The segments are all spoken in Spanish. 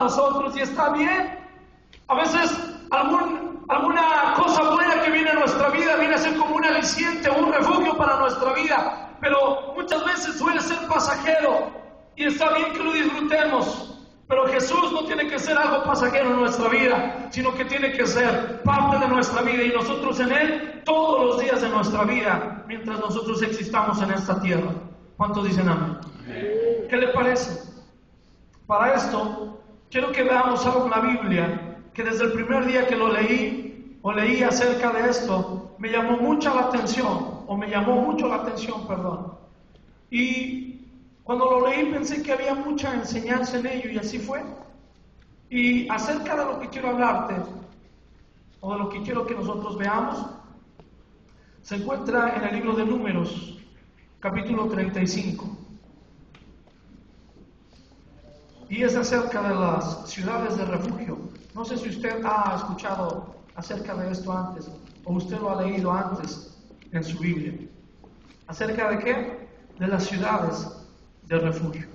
nosotros y está bien. A veces alguna cosa buena que viene a nuestra vida viene a ser como un aliciente o un refugio para nuestra vida, pero muchas veces suele ser pasajero y está bien que lo disfrutemos. Pero Jesús no tiene que ser algo pasajero en nuestra vida, sino que tiene que ser parte de nuestra vida y nosotros en Él todos los días de nuestra vida, mientras nosotros existamos en esta tierra. ¿Cuántos dicen amén? ¿Qué le parece? Para esto, quiero que veamos algo en la Biblia, que desde el primer día que lo leí, o leí acerca de esto, me llamó mucho la atención. Y cuando lo leí pensé que había mucha enseñanza en ello, y así fue. Y acerca de lo que quiero hablarte, o de lo que quiero que nosotros veamos, se encuentra en el libro de Números, capítulo 35. Y es acerca de las ciudades de refugio. No sé si usted ha escuchado acerca de esto antes, o usted lo ha leído antes en su Biblia. ¿Acerca de qué? De las ciudades de refugio.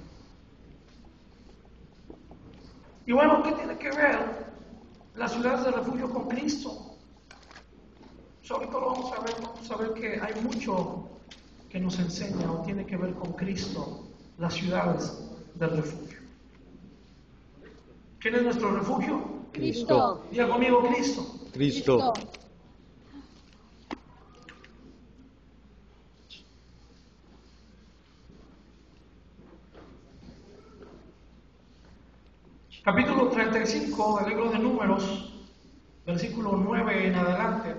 Y bueno, ¿qué tiene que ver las ciudades de refugio con Cristo? Sobre todo vamos a ver que hay mucho que nos enseña o tiene que ver con Cristo, las ciudades de refugio. ¿Quién es nuestro refugio? Cristo. Diga conmigo, Cristo. Cristo. Capítulo 35 del libro de Números, versículo 9 en adelante.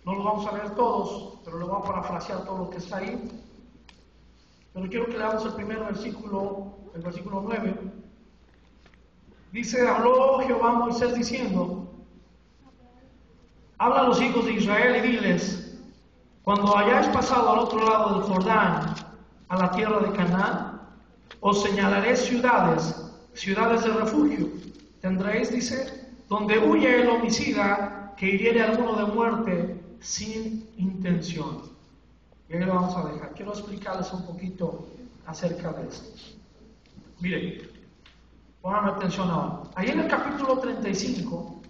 No lo vamos a leer todos, pero lo vamos a parafrasear todo lo que está ahí. Pero quiero que leamos el primer versículo, el versículo 9. Dice: habló Jehová a Moisés diciendo: habla a los hijos de Israel y diles: cuando hayáis pasado al otro lado del Jordán, a la tierra de Canaán, os señalaré ciudades de refugio. Tendréis, dice, donde huye el homicida que hiriere a alguno de muerte sin intención. Y ahí lo vamos a dejar. Quiero explicarles un poquito acerca de esto. Miren, pongan atención ahora. Ahí en el capítulo 35,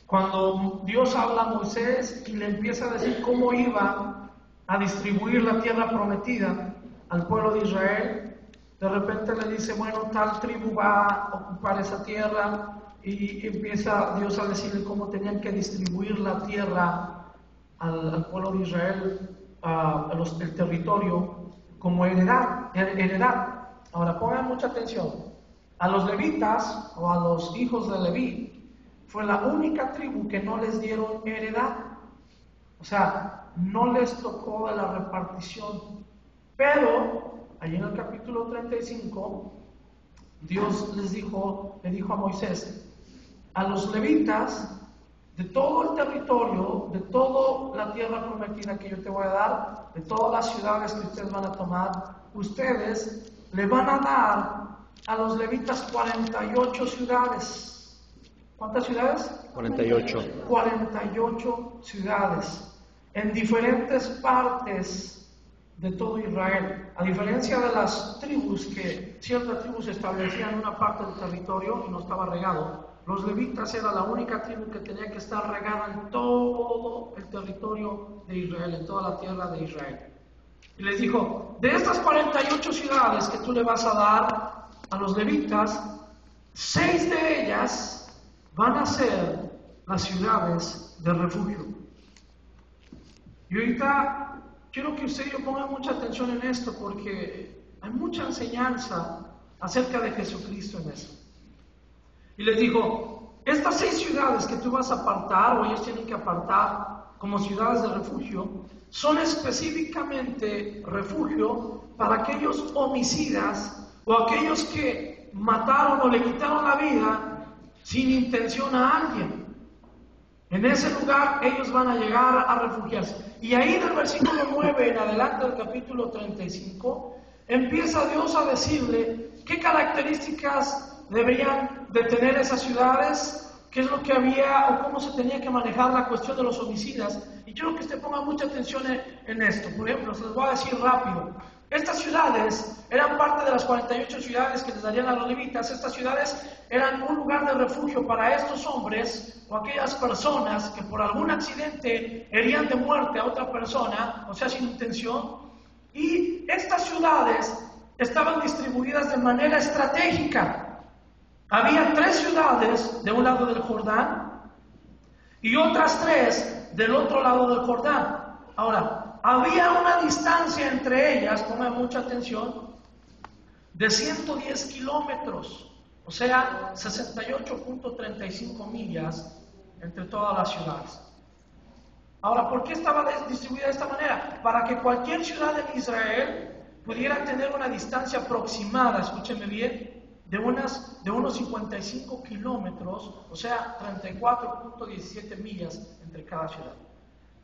cuando Dios habla a Moisés y le empieza a decir cómo iba a distribuir la tierra prometida al pueblo de Israel, de repente le dice: bueno, tal tribu va a ocupar esa tierra, y empieza Dios a decirle cómo tenían que distribuir la tierra al pueblo de Israel, el territorio, como heredad. Ahora pongan mucha atención. A los levitas, o a los hijos de Leví, fue la única tribu que no les dieron heredad. O sea, no les tocó de la repartición. Pero allí en el capítulo 35, Dios le dijo a Moisés: a los levitas, de todo el territorio, de toda la tierra prometida que yo te voy a dar, de todas las ciudades que ustedes van a tomar, ustedes le van a dar a los levitas 48 ciudades. ¿Cuántas ciudades? 48. 48 ciudades en diferentes partes de todo Israel. A diferencia de las tribus, que ciertas tribus se establecían en una parte del territorio y no estaba regado, los levitas era la única tribu que tenía que estar regada en todo el territorio de Israel, en toda la tierra de Israel. Y les dijo: de estas 48 ciudades que tú le vas a dar a los levitas, 6 de ellas van a ser las ciudades de refugio. Y ahorita quiero que usted y yo pongan mucha atención en esto, porque hay mucha enseñanza acerca de Jesucristo en eso. Y les dijo: estas 6 ciudades que tú vas a apartar, o ellos tienen que apartar como ciudades de refugio, son específicamente refugio para aquellos homicidas o aquellos que mataron o le quitaron la vida sin intención a alguien. En ese lugar ellos van a llegar a refugiarse. Y ahí del versículo 9 en adelante del capítulo 35, empieza Dios a decirle qué características deberían de tener esas ciudades, qué es lo que había o cómo se tenía que manejar la cuestión de los homicidas. Y quiero que usted ponga mucha atención en esto. Por ejemplo, se los voy a decir rápido. Estas ciudades eran parte de las 48 ciudades que les darían a los levitas. Estas ciudades eran un lugar de refugio para estos hombres o aquellas personas que por algún accidente herían de muerte a otra persona, o sea, sin intención. Y estas ciudades estaban distribuidas de manera estratégica. Había 3 ciudades de un lado del Jordán y otras 3 del otro lado del Jordán. Ahora, había una distancia entre ellas, pongan mucha atención, de 110 kilómetros, o sea, 68.35 millas entre todas las ciudades. Ahora, ¿por qué estaba distribuida de esta manera? Para que cualquier ciudad en Israel pudiera tener una distancia aproximada, escúchenme bien, de unos 55 kilómetros, o sea, 34.17 millas entre cada ciudad.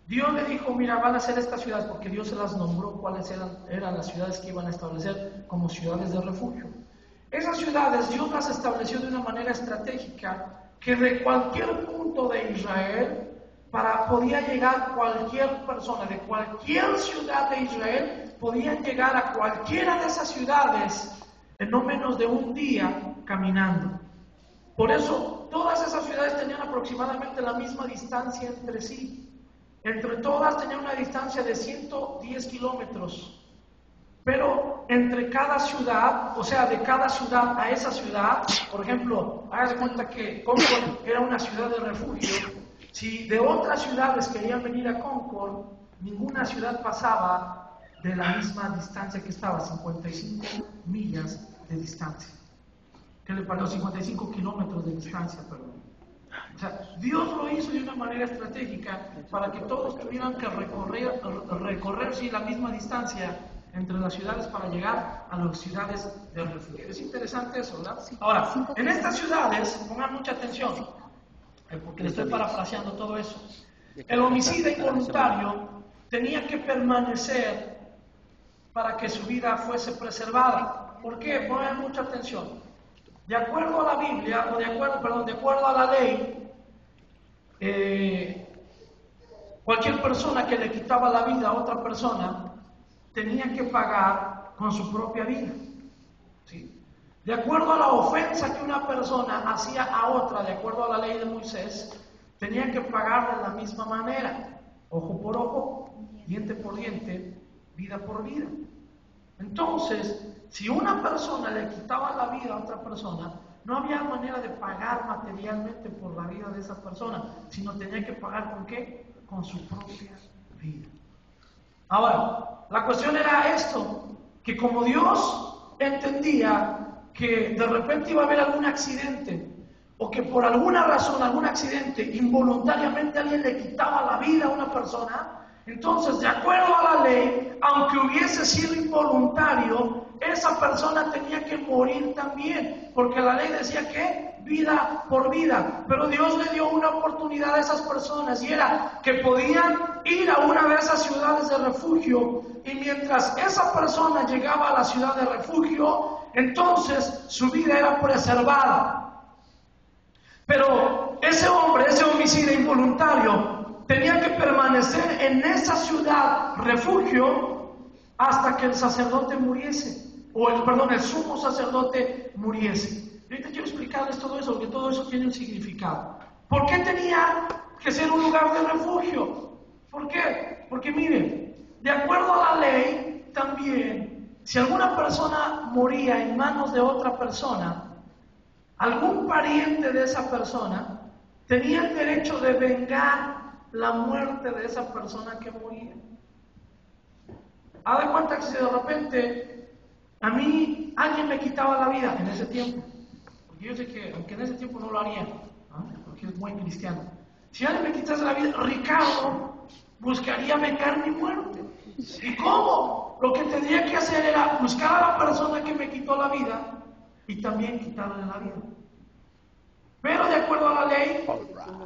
Dios le dijo, mira, van a ser estas ciudades, porque Dios se las nombró cuáles eran las ciudades que iban a establecer como ciudades de refugio. Esas ciudades Dios las estableció de una manera estratégica, que de cualquier punto de Israel podía llegar cualquier persona, de cualquier ciudad de Israel, podían llegar a cualquiera de esas ciudades en no menos de un día caminando. Por eso, todas esas ciudades tenían aproximadamente la misma distancia entre sí. Entre todas tenían una distancia de 110 kilómetros. Pero entre cada ciudad, o sea, de cada ciudad a esa ciudad, por ejemplo, hágase cuenta que Concord era una ciudad de refugio. Si de otras ciudades querían venir a Concord, ninguna ciudad pasaba de la misma distancia que estaba, 55 millas de distancia. ¿Qué le pareció? 55 kilómetros de distancia, perdón. O sea, Dios lo hizo de una manera estratégica para que todos tuvieran que recorrer sí, la misma distancia entre las ciudades para llegar a las ciudades de refugio. Es interesante eso, ¿verdad? Ahora, en estas ciudades, pongan mucha atención, porque le estoy parafraseando todo eso. El homicida involuntario tenía que permanecer para que su vida fuese preservada. ¿Por qué? Pongan mucha atención. De acuerdo a la Biblia, de acuerdo a la ley, cualquier persona que le quitaba la vida a otra persona tenía que pagar con su propia vida. ¿Sí? De acuerdo a la ofensa que una persona hacía a otra, de acuerdo a la ley de Moisés, tenía que pagar de la misma manera, ojo por ojo, diente por diente, vida por vida. Entonces, si una persona le quitaba la vida a otra persona, no había manera de pagar materialmente por la vida de esa persona, sino tenía que pagar ¿con qué? Con su propia vida. Ahora, la cuestión era esto, que como Dios entendía que de repente iba a haber algún accidente, o que por alguna razón, algún accidente, involuntariamente alguien le quitaba la vida a una persona, entonces, de acuerdo a la ley, aunque hubiese sido involuntario, esa persona tenía que morir también, porque la ley decía que vida por vida. Pero Dios le dio una oportunidad a esas personas y era que podían ir a una de esas ciudades de refugio, y mientras esa persona llegaba a la ciudad de refugio, entonces su vida era preservada. Pero ese hombre, ese homicida involuntario, tenía que permanecer en esa ciudad refugio hasta que el sacerdote muriese, o el sumo sacerdote muriese. Ahorita quiero explicarles todo eso, porque todo eso tiene un significado. ¿Por qué tenía que ser un lugar de refugio? ¿Por qué? Porque miren, de acuerdo a la ley también, si alguna persona moría en manos de otra persona, algún pariente de esa persona tenía el derecho de vengar la muerte de esa persona que moría. Haz de cuenta que si de repente a mí alguien me quitaba la vida en ese tiempo, porque yo sé que aunque en ese tiempo no lo haría, ¿no? Porque es muy cristiano, si alguien me quitase la vida, Ricardo buscaría vengar mi muerte. ¿Y cómo? Lo que tendría que hacer era buscar a la persona que me quitó la vida y también quitarle la vida. Pero de acuerdo a la ley,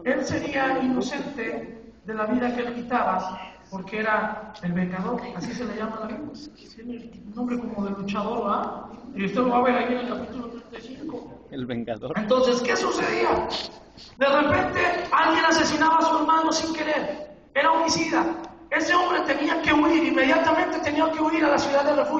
él sería inocente de la vida que él quitaba, porque era el vengador, así se le llama a la Biblia. Tiene un nombre como de luchador, ¿verdad? Y usted lo va a ver ahí en el capítulo 35. El vengador. Entonces, ¿qué sucedía? De repente, alguien asesinaba a su hermano sin querer. Era homicida. Ese hombre tenía que huir, inmediatamente tenía que huir a la ciudad de refugio.